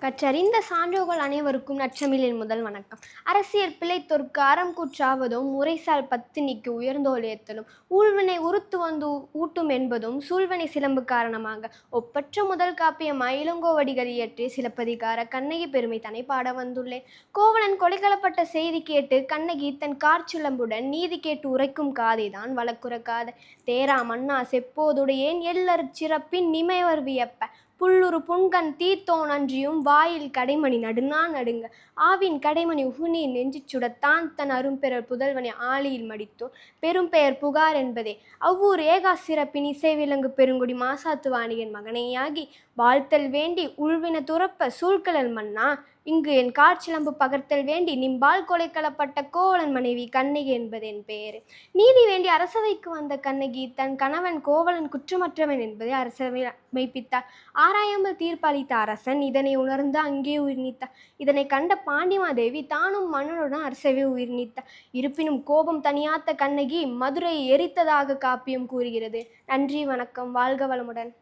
கற்றறிந்த சான்றோர்கள் அனைவருக்கும் நற்றமிழின் முதல் வணக்கம். அரசியற் பிழைத்தொர்க்கு அறம் கூற்றாவதும் முறைசால் பத்தினிக்கு உயர்ந்தோளேத்தலும் ஊழ்வினை உறுத்து வந்து ஊட்டும் என்பதும் சூழ்வினை சிலம்பு காரணமாக ஒப்பற்ற முதல் காப்பியம் இளங்கோவடிகள் இயற்றிய சிலப்பதிகார கண்ணகி பெருமை தன்னை பாட வந்துள்ளேன். கோவலன் கொலைகளப்பட்ட செய்தி கேட்டு கண்ணகி தன் காற்சிலம்புடன் நீதி கேட்டு உரைக்கும் காதைதான் வழக்குறக்காத தேரா மன்னா செப்போதுடையேன் எல்லற் சிறப்பின் நிமைவர் வியப்ப புல்லுரு புன்கண் தீர்த்தோன் அன்றியும் வாயில் கடைமணி நடுநா நடுங்க ஆவின் கடைமணி உகுநீர் நெஞ்சிச் சுடத்தான் தன் அரும்பெறர் புதல்வனை ஆழியில் மடித்தோர் பெரும்பெயர் புகார் என்பதே அவ்வூர் ஏகா சிறப்பின் இசைவிலங்கு பெருங்குடி மாசாத்து வாணிகன் மகனேயாகி வாழ்த்தல் வேண்டி உள்வின துறப்ப சூழ்கழல் மன்னா இங்கு என் காற்சிலம்பு பகர்த்தல் வேண்டி நிம்பால் கொலை களப்பட்ட கோவலன் மனைவி கண்ணகி என்பது என் பெயர். நீதி வேண்டி அரசவைக்கு வந்த கண்ணகி தன் கணவன் கோவலன் குற்றமற்றவன் என்பதை அரசவை மெய்ப்பித்தார். ஆராயாமல் தீர்ப்பளித்த அரசன் இதனை உணர்ந்து அங்கே உயிர் நீத்தார். இதனை கண்ட பாண்டிமாதேவி தானும் மன்னனுடன் அரசவை உயிர் நீத்தார். இருப்பினும் கோபம் தனியாத்த கண்ணகி மதுரையை எரித்ததாக காப்பியம் கூறுகிறது. நன்றி, வணக்கம், வாழ்க வளமுடன்.